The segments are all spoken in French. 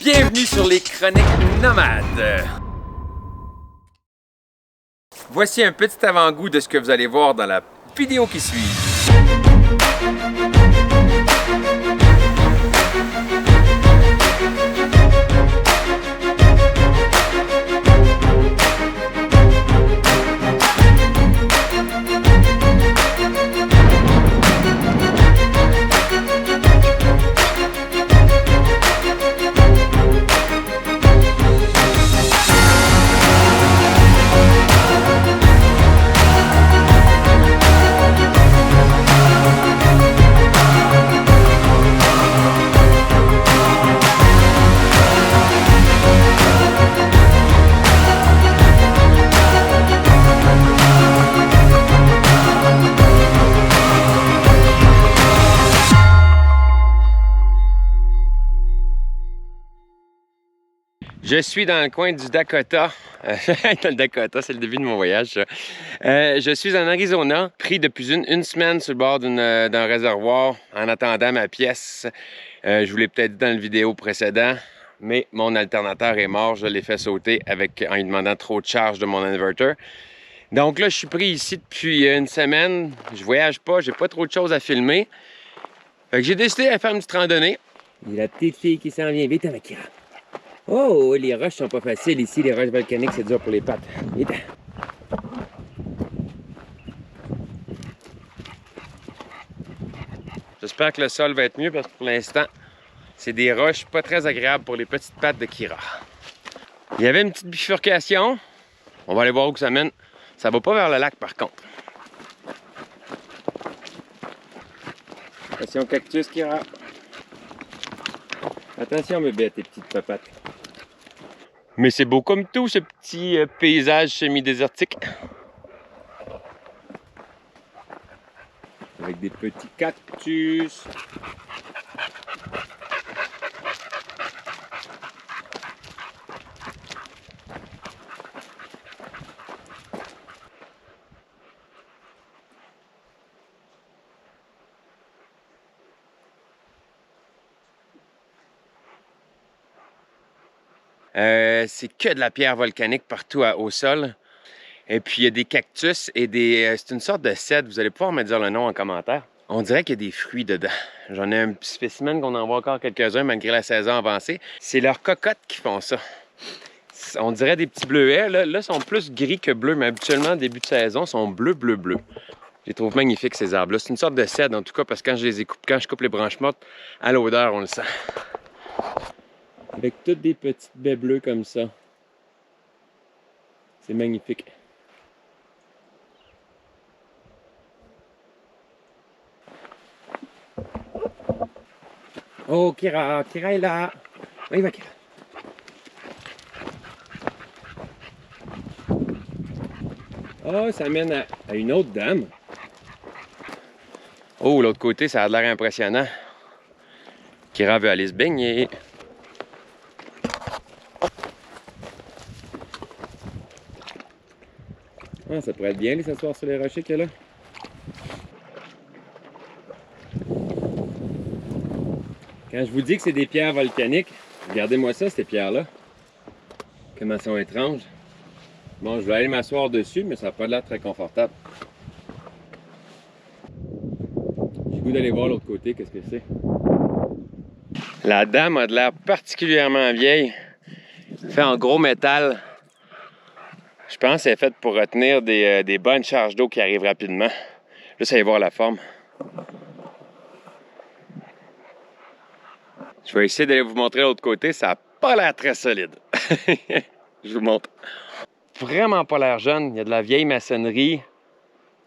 Bienvenue sur les Chroniques Nomades. Voici un petit avant-goût de ce que vous allez voir dans la vidéo qui suit. Je suis dans le coin du Dakota. Dans le Dakota, c'est le début de mon voyage, ça. Je suis en Arizona, pris depuis une semaine sur le bord d'un réservoir en attendant ma pièce. Je vous l'ai peut-être dit dans la vidéo précédente, mais mon alternateur est mort. Je l'ai fait sauter en lui demandant trop de charge de mon inverter. Donc là, je suis pris ici depuis une semaine. Je voyage pas, j'ai pas trop de choses à filmer. Fait que j'ai décidé de faire une petite randonnée. Il y a la petite fille qui s'en vient. Vite avec Kira. Oh, les roches sont pas faciles ici, les roches volcaniques, c'est dur pour les pattes. Vite. J'espère que le sol va être mieux parce que pour l'instant, c'est des roches pas très agréables pour les petites pattes de Kira. Il y avait une petite bifurcation. On va aller voir où ça mène. Ça va pas vers le lac par contre. Attention cactus, Kira. Attention bébé à tes petites papates. Mais c'est beau comme tout, ce petit paysage semi-désertique. Avec des petits cactus. C'est que de la pierre volcanique partout au sol. Et puis il y a des cactus et c'est une sorte de cèdre. Vous allez pouvoir me dire le nom en commentaire. On dirait qu'il y a des fruits dedans. J'en ai un petit spécimen qu'on en voit encore quelques-uns malgré la saison avancée. C'est leurs cocottes qui font ça. On dirait des petits bleuets. Là, ils sont plus gris que bleus, mais habituellement, début de saison, ils sont bleu. Je les trouve magnifiques, ces arbres-là. C'est une sorte de cèdre, en tout cas, parce que quand je coupe les branches mortes, à l'odeur, on le sent. Avec toutes des petites baies bleues comme ça. C'est magnifique. Oh, Kira est là. Oui, va, Kira. Oh, ça mène à une autre dame. Oh, l'autre côté, ça a l'air impressionnant. Kira veut aller se baigner. Ah, ça pourrait être bien, aller s'asseoir sur les rochers qu'il y a là. Quand je vous dis que c'est des pierres volcaniques, regardez-moi ça, ces pierres-là. Comment elles sont étranges. Bon, je vais aller m'asseoir dessus, mais ça n'a pas l'air très confortable. J'ai le goût d'aller voir l'autre côté, qu'est-ce que c'est. La dame a de l'air particulièrement vieille. Fait en gros métal. Je pense qu'elle est faite pour retenir des bonnes charges d'eau qui arrivent rapidement. Juste aller voir la forme. Je vais essayer d'aller vous montrer l'autre côté. Ça n'a pas l'air très solide. Je vous montre. Vraiment pas l'air jeune. Il y a de la vieille maçonnerie,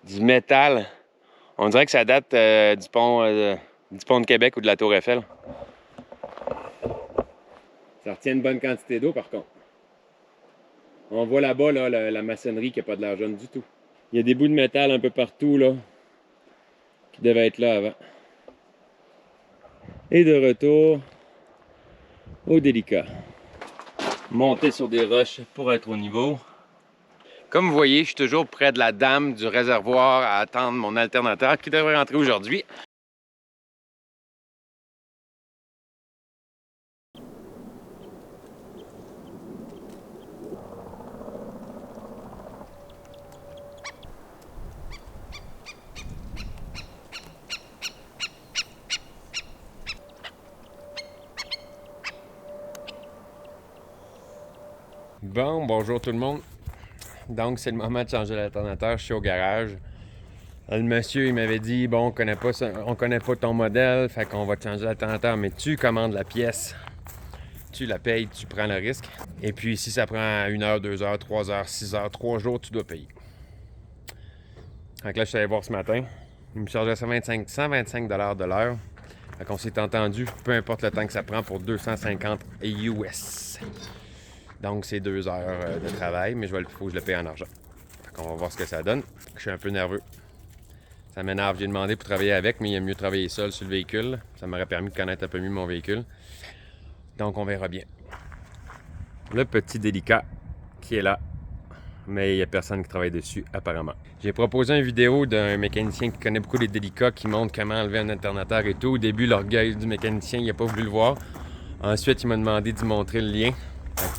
du métal. On dirait que ça date du pont de Québec ou de la Tour Eiffel. Ça retient une bonne quantité d'eau par contre. On voit là-bas là, la maçonnerie qui n'a pas de l'air jaune du tout. Il y a des bouts de métal un peu partout là, qui devaient être là avant. Et de retour au délicat. Monter sur des roches pour être au niveau. Comme vous voyez, je suis toujours près de la dame du réservoir à attendre mon alternateur qui devrait rentrer aujourd'hui. Bon, bonjour tout le monde. Donc, c'est le moment de changer l'alternateur. Je suis au garage. Le monsieur, il m'avait dit, bon, on connaît pas ton modèle, fait qu'on va te changer l'alternateur, mais tu commandes la pièce. Tu la payes, tu prends le risque. Et puis, si ça prend 1 heure, 2 heures, 3 heures, 6 heures, 3 jours, tu dois payer. Donc là, je suis allé voir ce matin. Il me chargeait 125 $ de l'heure. Fait qu'on s'est entendu, peu importe le temps que ça prend, pour 250 US. Donc, c'est 2 heures de travail, mais il faut que je le paye en argent. Fait qu'on va voir ce que ça donne. Je suis un peu nerveux. Ça m'énerve. J'ai demandé pour travailler avec, mais il aime mieux travailler seul sur le véhicule. Ça m'aurait permis de connaître un peu mieux mon véhicule. Donc, on verra bien. Le petit délicat qui est là, mais il n'y a personne qui travaille dessus, apparemment. J'ai proposé une vidéo d'un mécanicien qui connaît beaucoup les délicats, qui montre comment enlever un alternateur et tout. Au début, l'orgueil du mécanicien, il n'a pas voulu le voir. Ensuite, il m'a demandé d'y montrer le lien.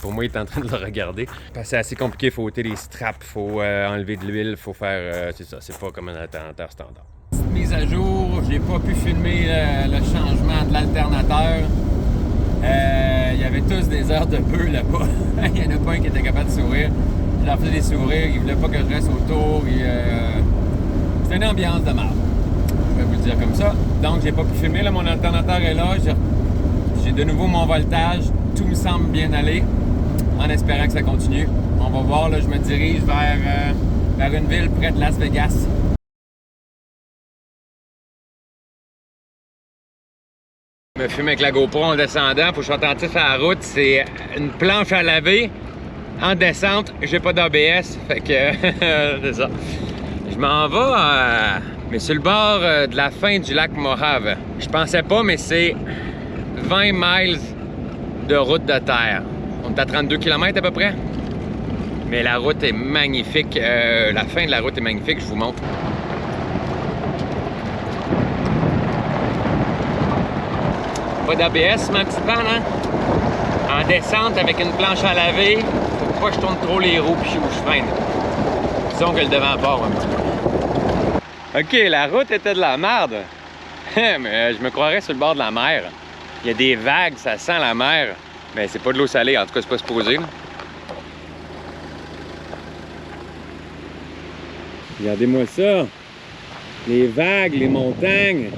Pour moi, il est en train de le regarder. Parce que c'est assez compliqué, il faut ôter les straps, il faut enlever de l'huile, il faut faire... c'est ça, c'est pas comme un alternateur standard. Petite mise à jour, j'ai pas pu filmer le changement de l'alternateur. Il y avait tous des heures de bœuf là-bas. Il y en a pas un qui était capable de sourire. Je leur faisais des sourires, il voulait pas que je reste autour. C'était une ambiance de marde. Je vais vous le dire comme ça. Donc, j'ai pas pu filmer. Là, mon alternateur est là. J'ai de nouveau mon voltage. Tout me semble bien aller, en espérant que ça continue. On va voir, là, je me dirige vers une ville près de Las Vegas. Je me fume avec la GoPro en descendant, faut que je sois attentif à la route. C'est une planche à laver. En descente, j'ai pas d'ABS, fait que c'est ça. Je m'en vais, mais sur le bord de la fin du lac Mojave. Je pensais pas, mais c'est 20 miles de route de terre. On est à 32 km à peu près. Mais la route est magnifique. La fin de la route est magnifique, je vous montre. Pas d'ABS, ma petite panne, hein? En descente avec une planche à laver, faut pas que je tourne trop les roues puis où je freine. Disons que le devant part un petit peu. OK, la route était de la merde. Mais je me croirais sur le bord de la mer. Il y a des vagues, ça sent la mer. Mais c'est pas de l'eau salée, en tout cas, c'est pas supposé. Là. Regardez-moi ça. Les vagues, les montagnes.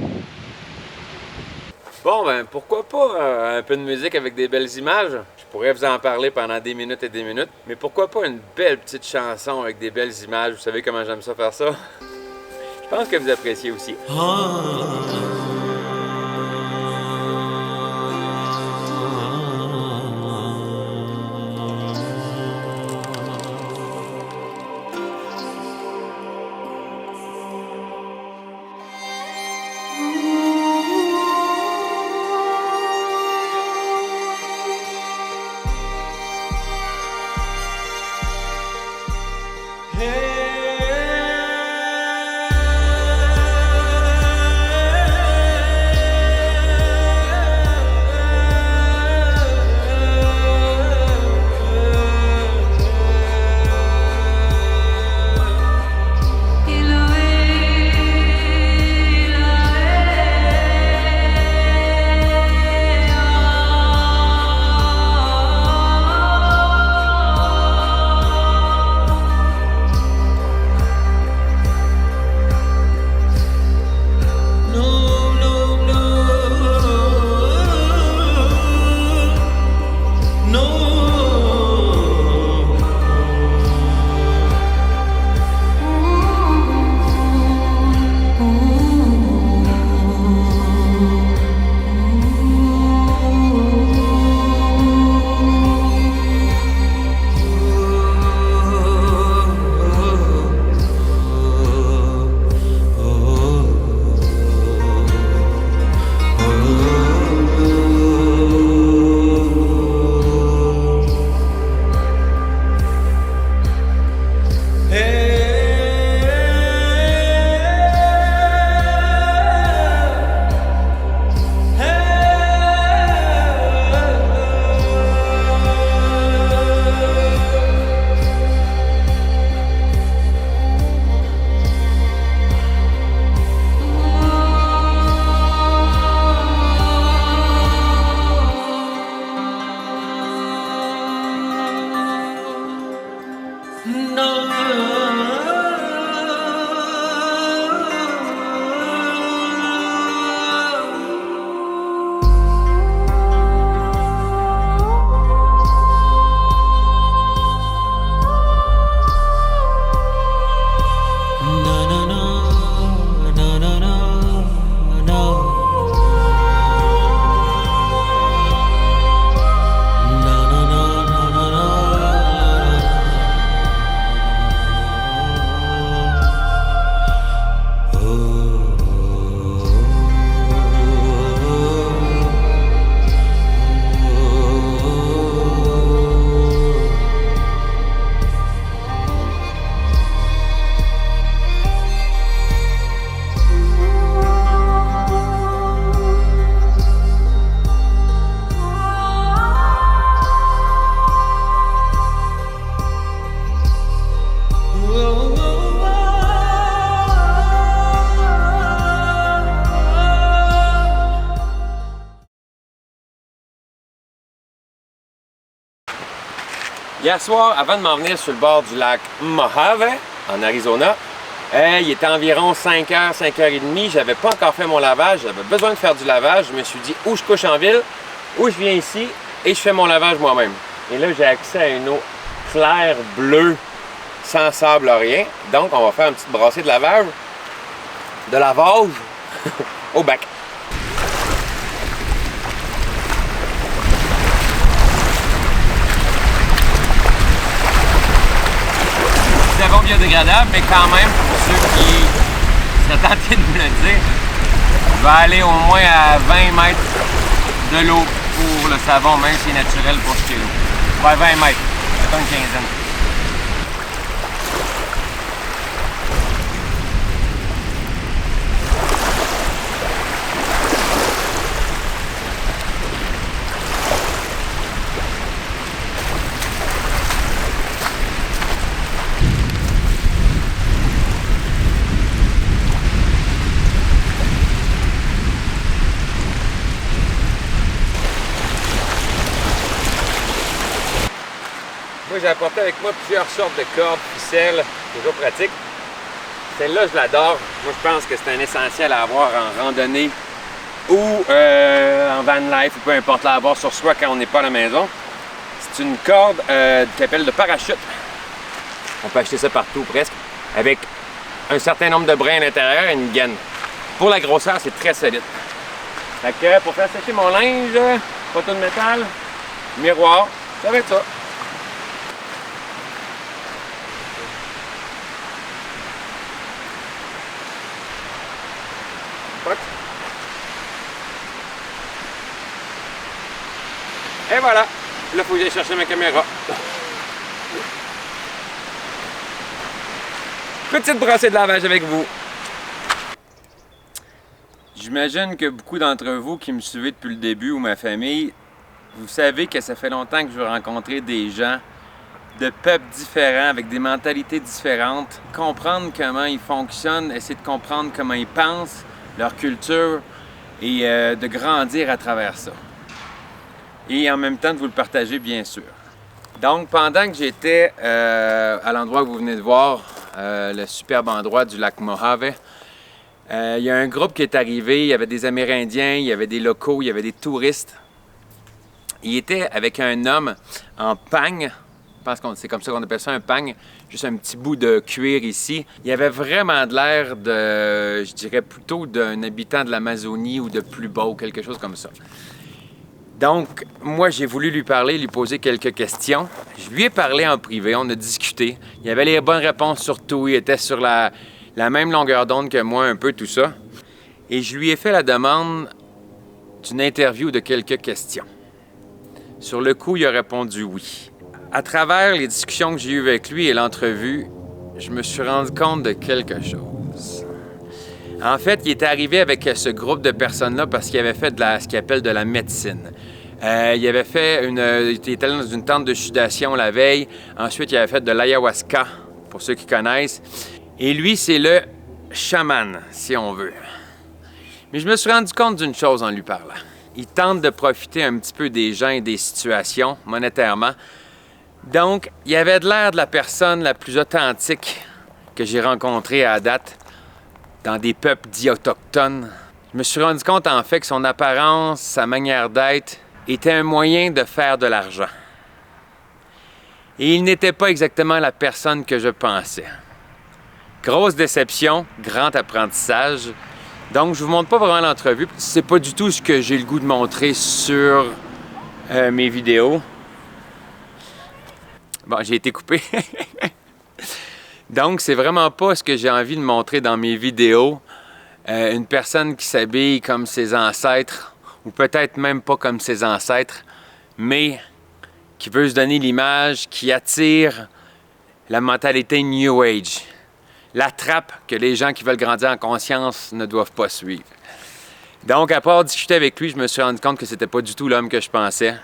Bon, ben pourquoi pas un peu de musique avec des belles images? Je pourrais vous en parler pendant des minutes et des minutes. Mais pourquoi pas une belle petite chanson avec des belles images? Vous savez comment j'aime ça faire ça? Je pense que vous appréciez aussi. Hier soir, avant de m'en venir sur le bord du lac Mojave, en Arizona, il était environ 5h, 5h30. J'avais pas encore fait mon lavage. J'avais besoin de faire du lavage. Je me suis dit, ou je couche en ville, ou je viens ici et je fais mon lavage moi-même. Et là, j'ai accès à une eau claire, bleue, sans sable, rien. Donc, on va faire une petite brassée de lavage au bac. Savon biodégradable, mais quand même, pour ceux qui seraient tentés de me le dire, je vais aller au moins à 20 mètres de l'eau pour le savon, même si c'est naturel pour jeter l'eau. Ouais, 20 mètres, mettons une quinzaine. Moi, j'ai apporté avec moi plusieurs sortes de cordes, ficelles, toujours pratiques. Celle-là, je l'adore. Moi, je pense que c'est un essentiel à avoir en randonnée ou en van life, ou peu importe, à avoir sur soi quand on n'est pas à la maison. C'est une corde qui appelle de parachute. On peut acheter ça partout presque, avec un certain nombre de brins à l'intérieur et une gaine. Pour la grosseur, c'est très solide. Fait que pour faire sécher mon linge, poteau de métal, miroir, ça va être ça. Et voilà, là, il faut que j'aille chercher ma caméra. Petite brassée de lavage avec vous. J'imagine que beaucoup d'entre vous qui me suivez depuis le début ou ma famille, vous savez que ça fait longtemps que je veux rencontrer des gens de peuples différents, avec des mentalités différentes, comprendre comment ils fonctionnent, essayer de comprendre comment ils pensent, leur culture et de grandir à travers ça. Et en même temps de vous le partager, bien sûr. Donc, pendant que j'étais à l'endroit que vous venez de voir, le superbe endroit du lac Mojave, il y a un groupe qui est arrivé, il y avait des Amérindiens, il y avait des locaux, il y avait des touristes. Il était avec un homme en pagne, je pense que c'est comme ça qu'on appelle ça, un pagne, juste un petit bout de cuir ici. Il avait vraiment de l'air de, je dirais plutôt d'un habitant de l'Amazonie ou de plus bas ou quelque chose comme ça. Donc, moi, j'ai voulu lui parler, lui poser quelques questions. Je lui ai parlé en privé, on a discuté. Il avait les bonnes réponses sur tout, il était sur la même longueur d'onde que moi, un peu tout ça. Et je lui ai fait la demande d'une interview de quelques questions. Sur le coup, il a répondu oui. À travers les discussions que j'ai eues avec lui et l'entrevue, je me suis rendu compte de quelque chose. En fait, il était arrivé avec ce groupe de personnes-là parce qu'il avait fait ce qu'il appelle de la médecine. Il avait fait il était allé dans une tente de sudation la veille. Ensuite, il avait fait de l'ayahuasca, pour ceux qui connaissent. Et lui, c'est le chaman, si on veut. Mais je me suis rendu compte d'une chose en lui parlant. Il tente de profiter un petit peu des gens et des situations, monétairement. Donc, il avait de l'air de la personne la plus authentique que j'ai rencontrée à date dans des peuples dits autochtones. Je me suis rendu compte, en fait, que son apparence, sa manière d'être, était un moyen de faire de l'argent. Et il n'était pas exactement la personne que je pensais. Grosse déception, grand apprentissage. Donc, je vous montre pas vraiment l'entrevue. C'est pas du tout ce que j'ai le goût de montrer sur mes vidéos. Bon, j'ai été coupé. Donc, c'est vraiment pas ce que j'ai envie de montrer dans mes vidéos. Une personne qui s'habille comme ses ancêtres, ou peut-être même pas comme ses ancêtres, mais qui veut se donner l'image, qui attire la mentalité New Age. La trappe que les gens qui veulent grandir en conscience ne doivent pas suivre. Donc, après avoir discuté avec lui, je me suis rendu compte que c'était pas du tout l'homme que je pensais.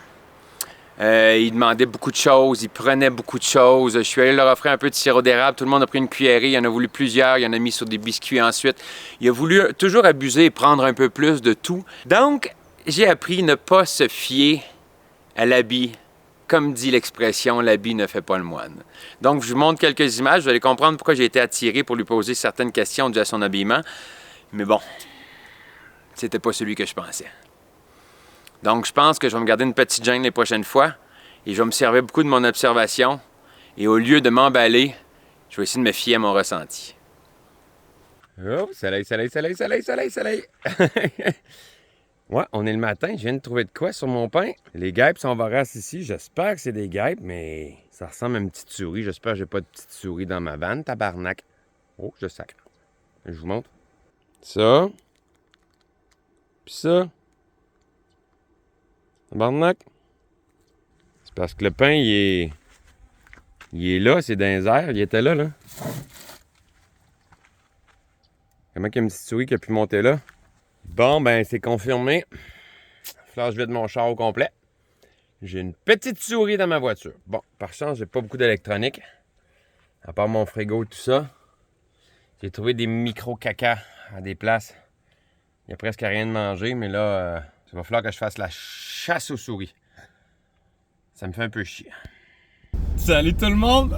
Il demandait beaucoup de choses, il prenait beaucoup de choses. Je suis allé leur offrir un peu de sirop d'érable. Tout le monde a pris une cuillerée, il en a voulu plusieurs, il en a mis sur des biscuits ensuite. Il a voulu toujours abuser et prendre un peu plus de tout. Donc, j'ai appris à ne pas se fier à l'habit comme dit l'expression, l'habit ne fait pas le moine. Donc, je vous montre quelques images. Vous allez comprendre pourquoi j'ai été attiré pour lui poser certaines questions dues à son habillement. Mais bon, c'était pas celui que je pensais. Donc, je pense que je vais me garder une petite gêne les prochaines fois et je vais me servir beaucoup de mon observation. Et au lieu de m'emballer, je vais essayer de me fier à mon ressenti. Oh, soleil, soleil, soleil, soleil, soleil, soleil! Ouais, on est le matin, je viens de trouver de quoi sur mon pain. Les guêpes sont voraces ici, j'espère que c'est des guêpes, mais ça ressemble à une petite souris. J'espère que j'ai pas de petite souris dans ma vanne, tabarnak. Oh, je sacre. Je vous montre. Ça. Puis ça. Tabarnak. C'est parce que le pain, il est là, c'est dans les airs, il était là, là. Comment qu'il y a une petite souris qui a pu monter là? Bon, ben, c'est confirmé. Là, je vide mon char au complet. J'ai une petite souris dans ma voiture. Bon, par chance, j'ai pas beaucoup d'électronique. À part mon frigo et tout ça. J'ai trouvé des micro-caca à des places. Il n'y a presque rien de manger, mais là, il va falloir que je fasse la chasse aux souris. Ça me fait un peu chier. Salut tout le monde!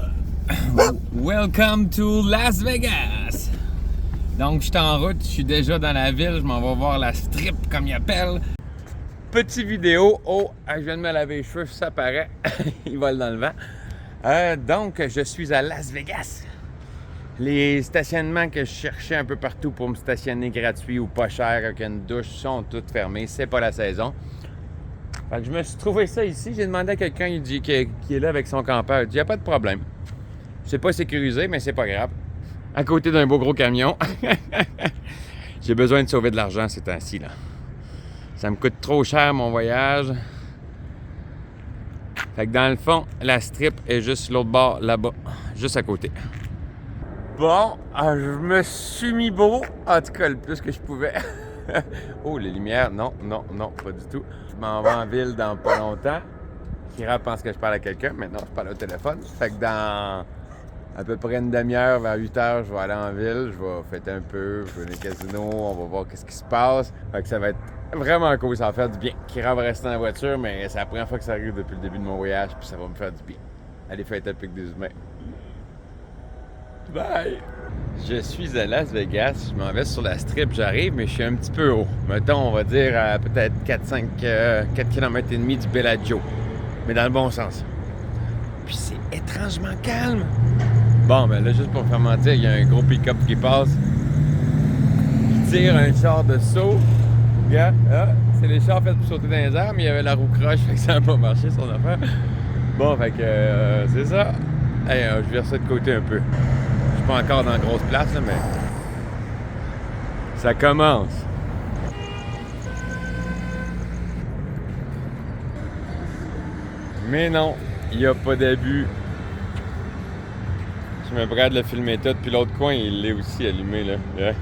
Welcome to Las Vegas! Donc, je suis en route, je suis déjà dans la ville, je m'en vais voir la strip, comme ils appellent. Petite vidéo. Oh, je viens de me laver les cheveux, ça paraît. Il vole dans le vent. Donc, je suis à Las Vegas. Les stationnements que je cherchais un peu partout pour me stationner gratuit ou pas cher avec une douche sont tous fermés. C'est pas la saison. Fait que je me suis trouvé ça ici. J'ai demandé à quelqu'un qui est là avec son campeur. Il dit, il n'y a pas de problème. C'est pas sécurisé, mais c'est pas grave. À côté d'un beau gros camion. J'ai besoin de sauver de l'argent ces temps-ci, là. Ça me coûte trop cher, mon voyage. Fait que dans le fond, la strip est juste l'autre bord, là-bas. Juste à côté. Bon, je me suis mis beau. En tout cas, le plus que je pouvais. Oh, les lumières. Non, non, non, pas du tout. Je m'en vais en ville dans pas longtemps. Kira pense que je parle à quelqu'un. Maintenant, je parle au téléphone. Fait que dans à peu près une demi-heure, vers 8 heures, je vais aller en ville. Je vais fêter un peu. Je vais aller au casino. On va voir qu'est-ce qui se passe. Fait que ça va être vraiment cool. Ça va faire du bien. Kira va rester dans la voiture, mais c'est la première fois que ça arrive depuis le début de mon voyage. Puis ça va me faire du bien. Aller fêter avec des humains. Bye! Je suis à Las Vegas, je m'en vais sur la strip, j'arrive, mais je suis un petit peu haut. Mettons, on va dire à peut-être 4 km et demi du Bellagio. Mais dans le bon sens. Puis c'est étrangement calme. Bon, ben là, juste pour faire mentir, il y a un gros pick-up qui passe. Qui tire un char de saut. Regarde, c'est les chars faits pour sauter dans les airs, mais il y avait la roue croche, fait que ça n'a pas marché son affaire. Bon, fait que c'est ça. Hey, je vire ça de côté un peu. Je suis pas encore dans la grosse place, là, mais ça commence. Mais non, il n'y a pas d'abus. Je me brade le filmer tout, puis l'autre coin, il l'est aussi allumé, là.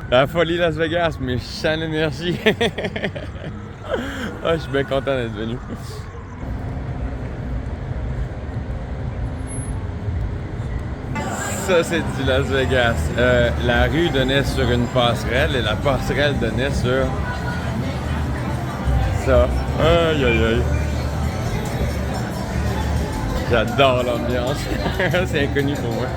La folie Las Vegas, mais je sens l'énergie. Je suis bien content d'être venu. Ça, c'est du Las Vegas. La rue donnait sur une passerelle et la passerelle donnait sur ça. Aïe, aïe, aïe. J'adore l'ambiance. C'est inconnu pour moi.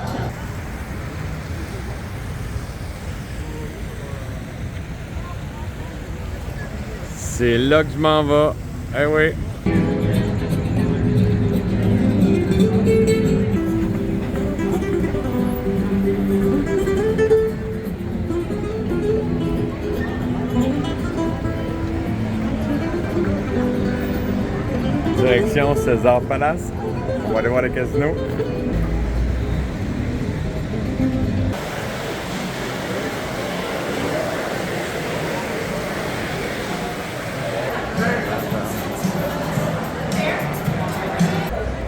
C'est là que je m'en vais. Eh oui. Direction César Palace. On va aller voir le casino.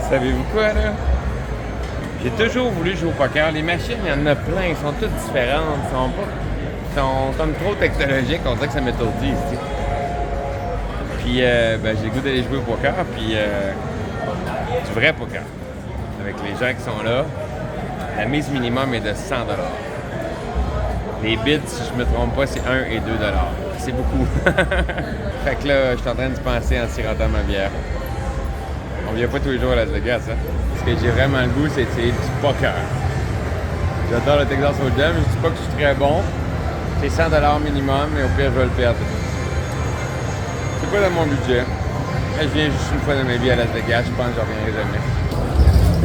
Savez-vous quoi, là? J'ai toujours voulu jouer au poker. Les machines, il y en a plein. Elles sont toutes différentes. Elles sont comme trop technologiques. On dirait que ça m'étourdit ici. Puis, j'ai le goût d'aller jouer au poker. Puis, du vrai poker. Avec les gens qui sont là. La mise minimum est de 100 $. Les bids, si je me trompe pas, c'est 1 et 2 $. C'est beaucoup. Fait que là, je suis en train de penser en sirotant ma bière. On vient pas tous les jours à Las Vegas, hein? Ce que j'ai vraiment le goût, c'est du poker. J'adore le Texas Hold'em. Je dis pas que je suis très bon. C'est 100 $ minimum, mais au pire, je vais le perdre. C'est pas dans mon budget. Je viens juste une fois dans ma vie à Las Vegas. Je pense que je reviendrai jamais.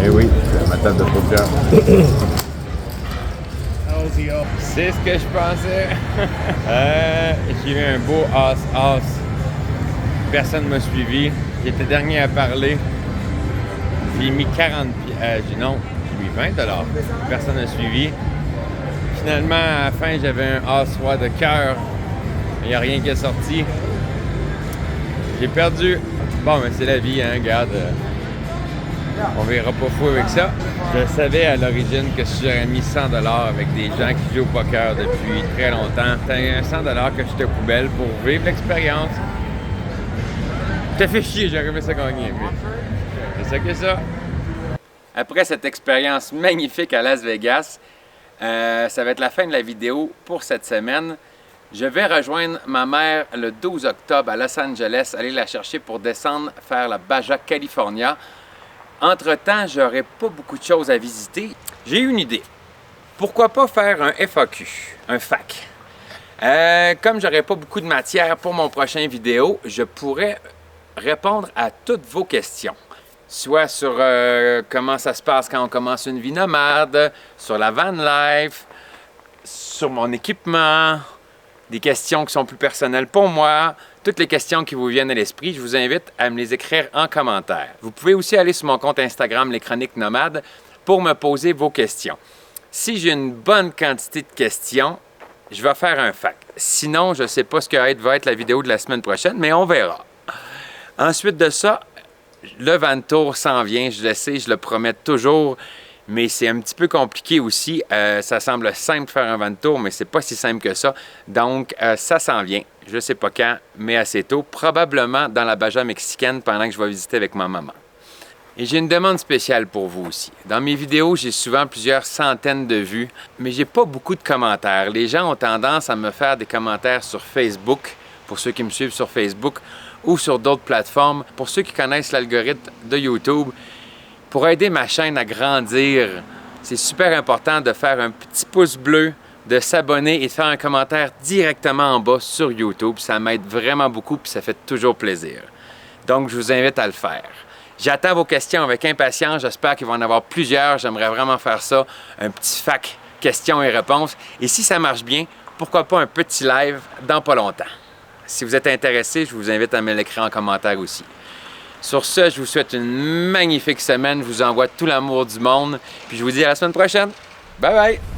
Eh oui, c'est ma table de poker. C'est ce que je pensais. J'ai eu un beau as-as. Personne ne m'a suivi. J'étais dernier à parler. J'ai mis 40 non, j'ai mis 20 $. Personne n'a suivi. Finalement, à la fin, j'avais un as-roi de cœur. Il n'y a rien qui est sorti. J'ai perdu. Bon, mais c'est la vie, hein, regarde. On verra pas fou avec ça. Je savais à l'origine que si j'aurais mis 100 $ avec des gens qui jouent au poker depuis très longtemps, c'était un 100 $ que j'étais aux poubelles pour vivre l'expérience. Ça fait chier, j'aurais aimé ça gagner. C'est ça que ça. Après cette expérience magnifique à Las Vegas, ça va être la fin de la vidéo pour cette semaine. Je vais rejoindre ma mère le 12 octobre à Los Angeles, aller la chercher pour descendre faire la Baja California. Entre-temps, j'aurai pas beaucoup de choses à visiter. J'ai une idée. Pourquoi pas faire un FAQ, un FAQ? Comme j'aurai pas beaucoup de matière pour mon prochain vidéo, je pourrais répondre à toutes vos questions. Soit sur comment ça se passe quand on commence une vie nomade, sur la van life, sur mon équipement, des questions qui sont plus personnelles pour moi, toutes les questions qui vous viennent à l'esprit, je vous invite à me les écrire en commentaire. Vous pouvez aussi aller sur mon compte Instagram, Les Chroniques Nomades, pour me poser vos questions. Si j'ai une bonne quantité de questions, je vais faire un FAQ. Sinon, je ne sais pas ce que va être la vidéo de la semaine prochaine, mais on verra. Ensuite de ça, le van tour s'en vient, je le sais, je le promets toujours, mais c'est un petit peu compliqué aussi. Ça semble simple de faire un van tour, mais c'est pas si simple que ça. Donc, ça s'en vient. Je ne sais pas quand, mais assez tôt. Probablement dans la Baja mexicaine pendant que je vais visiter avec ma maman. Et j'ai une demande spéciale pour vous aussi. Dans mes vidéos, j'ai souvent plusieurs centaines de vues, mais j'ai pas beaucoup de commentaires. Les gens ont tendance à me faire des commentaires sur Facebook, pour ceux qui me suivent sur Facebook, ou sur d'autres plateformes. Pour ceux qui connaissent l'algorithme de YouTube, pour aider ma chaîne à grandir, c'est super important de faire un petit pouce bleu, de s'abonner et de faire un commentaire directement en bas sur YouTube. Ça m'aide vraiment beaucoup et ça fait toujours plaisir. Donc, je vous invite à le faire. J'attends vos questions avec impatience. J'espère qu'il va en avoir plusieurs. J'aimerais vraiment faire ça, un petit FAQ questions et réponses. Et si ça marche bien, pourquoi pas un petit live dans pas longtemps. Si vous êtes intéressé, je vous invite à me l'écrire en commentaire aussi. Sur ce, je vous souhaite une magnifique semaine. Je vous envoie tout l'amour du monde. Puis je vous dis à la semaine prochaine. Bye bye!